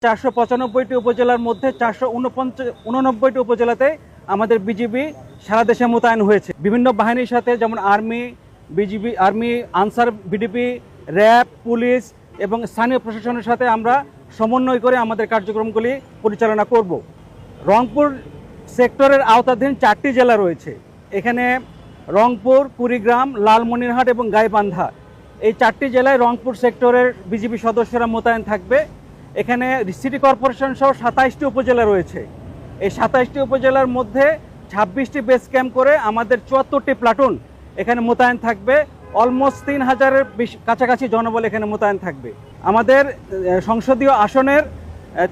495টি উপজেলার মধ্যে 489টি উপজেলাতে আমাদের বিজিবি সারা দেশে মোতায়েন হয়েছে। বিভিন্ন বাহিনীর সাথে যেমন army, BGB, army, answer, BDP, RAB, police এবং স্থানীয় প্রশাসনের সাথে আমরা সমন্বয় করে আমাদের কার্যক্রমগুলি পরিচালনা করব। রংপুর সেক্টরের আওতাধীন 4টি জেলা রয়েছে। এখানে রংপুর, কুড়িগ্রাম, লালমনিরহাট এবং গাইবান্ধা, এই 4টি জেলায় রংপুর সেক্টরের বিজিবি সদস্যরা মোতায়েন থাকবে। এখানে সিটি কর্পোরেশন সহ 27টি উপজেলা রয়েছে। এই 27টি উপজেলার মধ্যে 26টি বেস ক্যাম্প করে আমাদের 74টি প্লাটুন এখানে মোতায়েন থাকবে। অলমোস্ট 3000-এর কাছাকাছি জনবল এখানে মোতায়েন থাকবে। আমাদের সংসদীয় আসনের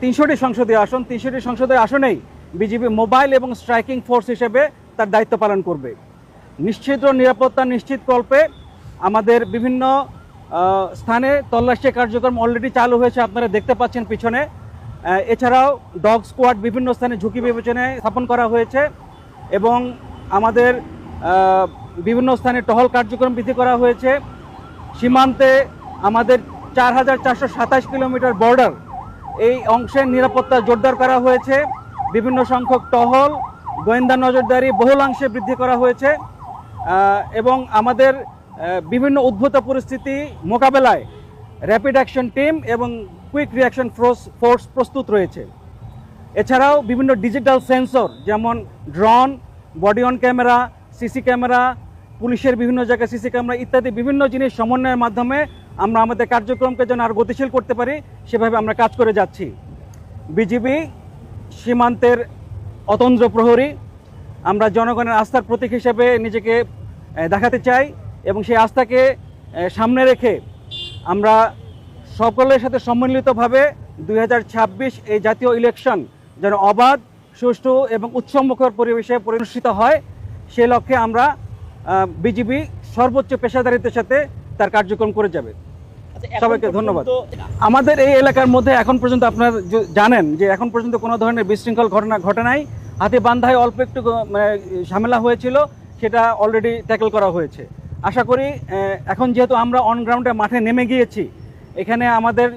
300টি সংসদীয় আসনেই বিজিবি মোবাইল এবং স্ট্রাইকিং ফোর্স হিসেবে তার দায়িত্ব পালন করবে। নিশ্চিত নিরাপত্তা নিশ্চিতকল্পে আমাদের বিভিন্ন স্থানে তল্লাশি কার্যক্রম অলরেডি চালু হয়েছে, আপনারা দেখতে পাচ্ছেন পিছনে। এছাড়াও ডগ স্কোয়াড বিভিন্ন স্থানে ঝুঁকি বিবেচনায় স্থাপন করা হয়েছে এবং আমাদের বিভিন্ন স্থানে টহল কার্যক্রম বৃদ্ধি করা হয়েছে। সীমান্তে আমাদের 4427 কিলোমিটার বর্ডার, এই অংশের নিরাপত্তা জোরদার করা হয়েছে। বিভিন্ন সংখ্যক টহল, গোয়েন্দা নজরদারি বহুলাংশে বৃদ্ধি করা হয়েছে এবং আমাদের বিভিন্ন উদ্ভূত পরিস্থিতি মোকাবেলায় র্যাপিড অ্যাকশন টিম এবং কুইক রিঅ্যাকশন ফোর্স প্রস্তুত রয়েছে। এছাড়াও বিভিন্ন ডিজিটাল সেন্সর যেমন drone, body on camera, CC camera, পুলিশের বিভিন্ন জায়গায় সিসি ক্যামেরা ইত্যাদি বিভিন্ন জিনিস সমন্বয়ের মাধ্যমে আমরা আমাদের কার্যক্রমকে যেন আরও গতিশীল করতে পারি সেভাবে আমরা কাজ করে যাচ্ছি। বিজিবি সীমান্তের অতন্দ্র প্রহরী, আমরা জনগণের আস্থার প্রতীক হিসেবে নিজেকে দেখাতে চাই এবং সেই আস্থাকে সামনে রেখে আমরা সকলের সাথে সম্মিলিতভাবে 2026 এই জাতীয় ইলেকশন যেন অবাধ, সুষ্ঠু এবং উৎসবমুখর পরিবেশে অনুষ্ঠিত হয়, সে লক্ষ্যে আমরা বিজিবি সর্বোচ্চ পেশাদারিত্বের সাথে তার কার্যক্রম করে যাবে। সবাইকে ধন্যবাদ। আমাদের এই এলাকার মধ্যে এখন পর্যন্ত আপনারা জানেন যে এখন পর্যন্ত কোনো ধরনের বিশৃঙ্খল ঘটনা ঘটে নাই। হাতীবান্ধায় অল্প একটু ঝামেলা হয়েছিল, সেটা অলরেডি ট্যাকল করা হয়েছে। আশা করি এখন যেহেতু আমরা অন গ্রাউন্ডে মাঠে নেমে গিয়েছি, এখানে আমাদের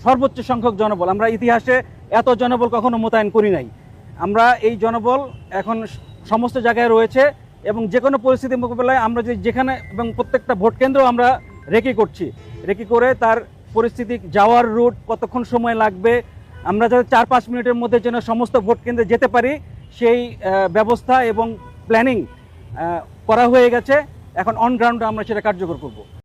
সর্বোচ্চ সংখ্যক জনবল, আমরা ইতিহাসে এত জনবল কখনো মোতায়েন করি নাই। আমরা এই জনবল এখন সমস্ত জায়গায় রয়েছে এবং যে কোনো পরিস্থিতি মোকাবেলায় আমরা যেখানে এবং প্রত্যেকটা ভোট কেন্দ্র আমরা রেকি করছি। রেকি করে তার পরিস্থিতি, যাওয়ার রুট, কতক্ষণ সময় লাগবে, আমরা যাতে 4-5 মিনিটের মধ্যে যেন সমস্ত ভোট কেন্দ্রে যেতে পারি সেই ব্যবস্থা এবং প্ল্যানিং করা হয়ে গেছে। এখন অন গ্রাউন্ডে আমরা সেটা কার্যকর করব।